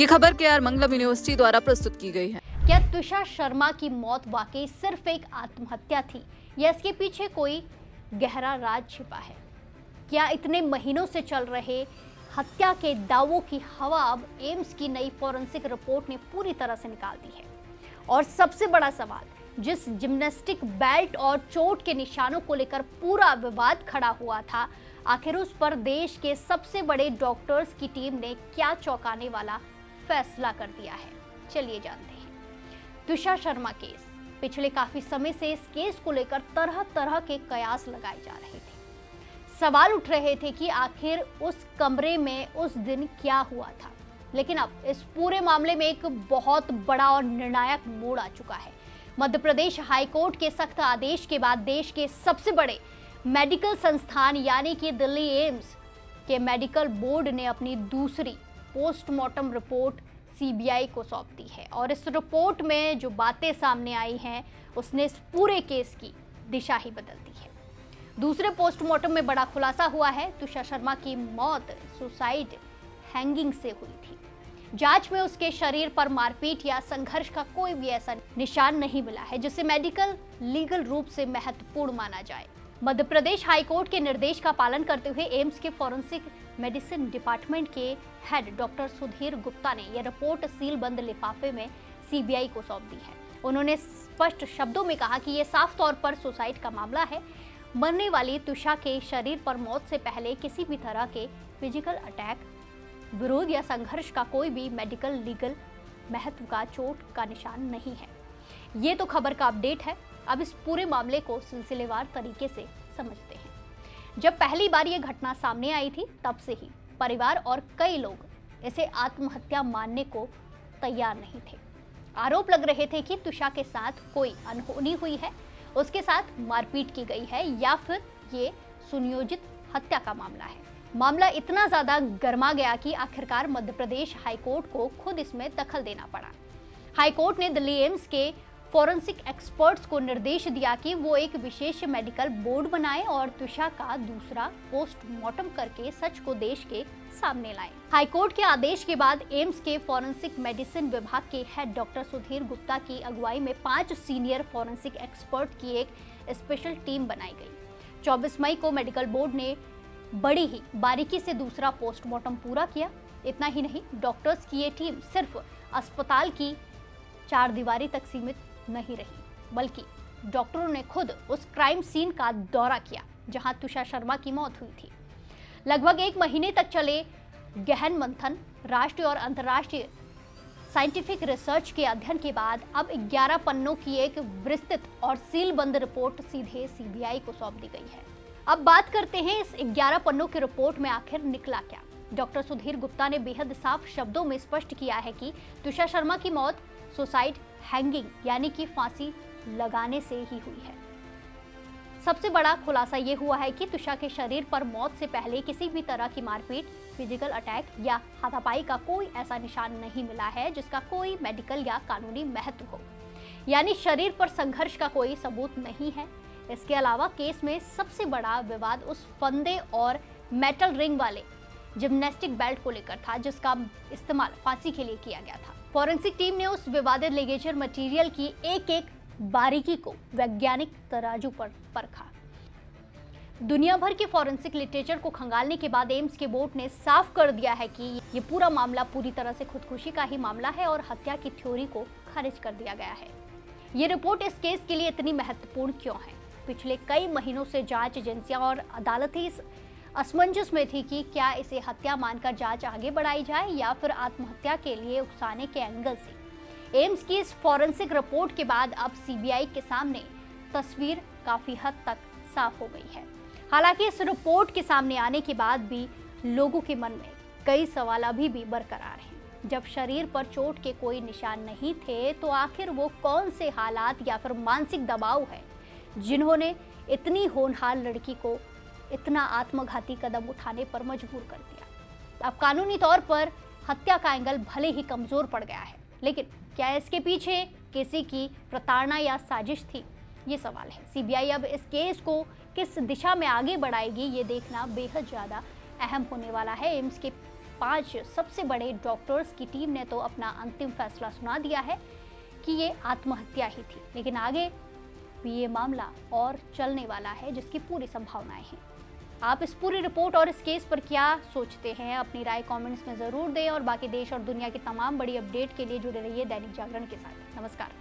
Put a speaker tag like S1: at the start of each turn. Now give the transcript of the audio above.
S1: ये खबर केआर मंगलम यूनिवर्सिटी द्वारा प्रस्तुत की गई है।
S2: क्या तुषार शर्मा की मौत वाकई सिर्फ एक आत्महत्या थी या इसके पीछे कोई गहरा राज छिपा है? क्या इतने महीनों से चल रहे हत्या के दावों की हवा अब एम्स की नई फॉरेंसिक रिपोर्ट ने पूरी तरह से निकाल दी है? और सबसे बड़ा सवाल, जिस जिम्नास्टिक बेल्ट और चोट के निशानों को लेकर पूरा विवाद खड़ा हुआ था, आखिर उस पर देश के सबसे बड़े डॉक्टर्स की टीम ने क्या चौंकाने वाला फैसला कर दिया है? चलिए जानते हैं। तुषार शर्मा केस, पिछले काफी समय से इस केस को लेकर तरह तरह के कयास लगाए जा रहे थे। सवाल उठ रहे थे कि आखिर उस कमरे में उस दिन क्या हुआ था। लेकिन अब इस पूरे मामले में एक बहुत बड़ा और निर्णायक मोड़ आ चुका है। मध्य प्रदेश हाईकोर्ट के सख्त आदेश के बाद देश के सबसे बड़े मेडिकल संस्थान यानी कि दिल्ली एम्स के मेडिकल बोर्ड ने अपनी दूसरी पोस्टमार्टम रिपोर्ट सीबीआई को सौंप दी है। और इस रिपोर्ट में जो बातें सामने आई हैं उसने इस पूरे केस की दिशा ही बदल दी है। दूसरे पोस्टमार्टम में बड़ा खुलासा हुआ है। तुषार शर्मा की मौत सुसाइड हैंगिंग से हुई थी। जांच में उसके शरीर पर मारपीट या संघर्ष का कोई भी ऐसा निशान नहीं मिला है जिसे मेडिकल लीगल रूप से महत्वपूर्ण माना जाए। मध्य प्रदेश हाईकोर्ट के निर्देश का पालन करते हुए एम्स के फॉरेंसिक मेडिसिन डिपार्टमेंट के हेड डॉक्टर सुधीर गुप्ता ने यह रिपोर्ट सील बंद लिफाफे में सीबीआई को सौंप दी है। उन्होंने स्पष्ट शब्दों में कहा कि यह साफ तौर पर सुसाइड का मामला है। मरने वाली तुषा के शरीर पर मौत से पहले किसी भी तरह के फिजिकल अटैक, विरोध या संघर्ष का कोई भी मेडिकल लीगल महत्व का चोट का निशान नहीं है। ये तो खबर का अपडेट है। अब इस पूरे मामले को सिलसिलेवार तरीके से समझते हैं। जब पहली बार ये घटना सामने आई थी तब से ही परिवार और कई लोग इसे आत्महत्या मानने को तैयार नहीं थे। आरोप लग रहे थे कि तुषा के साथ कोई अनहोनी हुई है, उसके साथ मारपीट की गई है या फिर ये सुनियोजित हत्या का मामला है। मामला इतना ज्यादा गर्मा गया कि आखिरकार मध्य प्रदेश हाईकोर्ट को खुद इसमें दखल देना पड़ा। हाईकोर्ट ने दिल्ली एम्स के फॉरेंसिक एक्सपर्ट्स को निर्देश दिया कि वो एक विशेष मेडिकल बोर्ड बनाएं और तुषा का दूसरा पोस्टमार्टम करके सच को देश के सामने लाएं। हाईकोर्ट के आदेश के बाद एम्स के फॉरेंसिक मेडिसिन विभाग के हेड डॉक्टर सुधीर गुप्ता की अगुवाई में 5 सीनियर फॉरेंसिक एक्सपर्ट की एक स्पेशल टीम बनाई गई। 24 मई को मेडिकल बोर्ड ने बड़ी ही बारीकी से दूसरा पोस्टमार्टम पूरा किया। इतना ही नहीं, डॉक्टर्स की ये टीम सिर्फ अस्पताल की चारदीवारी तक सीमित नहीं रही, बल्कि डॉक्टरों ने खुद उस क्राइम सीन का दौरा किया जहां तुषार शर्मा की मौत हुई थी। लगभग 1 महीने तक चले गहन मंथन, राष्ट्रीय और अंतर्राष्ट्रीय साइंटिफिक रिसर्च के अध्ययन के बाद अब 11 पन्नों की एक विस्तृत और सीलबंद रिपोर्ट सीधे सीबीआई को सौंप दी गई है। अब बात करते हैं इस 11 पन्नों की रिपोर्ट में आखिर निकला क्या। डॉक्टर सुधीर गुप्ता ने बेहद साफ शब्दों में स्पष्ट किया है कि तुषार शर्मा की मौत सुसाइड हैंगिंग यानी कि फांसी लगाने से ही हुई है। सबसे बड़ा खुलासा यह हुआ है कि तुषा के शरीर पर मौत से पहले किसी भी तरह की मारपीट, फिजिकल अटैक या हाथापाई का कोई ऐसा निशान नहीं मिला है जिसका कोई मेडिकल या कानूनी महत्व हो। यानी शरीर पर संघर्ष का कोई सबूत नहीं है। इसके अलावा केस में सबसे बड़ा विवाद उस फंदे और मेटल रिंग वाले जिम्नास्टिक बेल्ट को लेकर था जिसका इस्तेमाल फांसी के लिए किया गया था। फॉरेंसिक टीम ने उस विवादित लिगेचर मटेरियल की एक-एक बारीकी को वैज्ञानिक तराजू पर परखा। दुनिया भर के फॉरेंसिक लिटरेचर को खंगालने के बाद एम्स के बोर्ड ने साफ कर दिया है कि ये पूरा मामला पूरी तरह से खुदकुशी का ही मामला है और हत्या की थ्योरी को खारिज कर दिया गया है। ये रिपोर्ट इस केस के लिए इतनी महत्वपूर्ण क्यों है? पिछले कई महीनों से जांच एजेंसियां और अदालतें इस असमंजस में थी कि क्या इसे हत्या मानकर जांच आगे बढ़ाई जाए या फिर आत्महत्या के लिए उकसाने के एंगल से। एम्स की इस फॉरेंसिक रिपोर्ट के बाद अब सीबीआई के सामने तस्वीर काफी हद तक साफ हो गई है। हालांकि इस रिपोर्ट के सामने आने के बाद भी लोगों के मन में कई सवाल अभी भी बरकरार हैं। जब शरीर पर चोट के कोई निशान नहीं थे तो आखिर वो कौन से हालात या फिर मानसिक दबाव है जिन्होंने इतनी होनहार लड़की को इतना आत्मघाती कदम उठाने पर मजबूर कर दिया। अब कानूनी तौर पर हत्या का एंगल भले ही कमजोर पड़ गया है, लेकिन क्या इसके पीछे किसी की प्रताड़ना या साजिश थी? ये सवाल है। सीबीआई अब इस केस को किस दिशा में आगे बढ़ाएगी ये देखना बेहद ज़्यादा अहम होने वाला है। एम्स के 5 सबसे बड़े डॉक्टर्स की टीम ने तो अपना अंतिम फैसला सुना दिया है कि ये आत्महत्या ही थी, लेकिन आगे भी ये मामला और चलने वाला है जिसकी पूरी संभावनाएं हैं। आप इस पूरी रिपोर्ट और इस केस पर क्या सोचते हैं, अपनी राय कमेंट्स में ज़रूर दें और बाकी देश और दुनिया की तमाम बड़ी अपडेट के लिए जुड़े रहिए दैनिक जागरण के साथ। नमस्कार।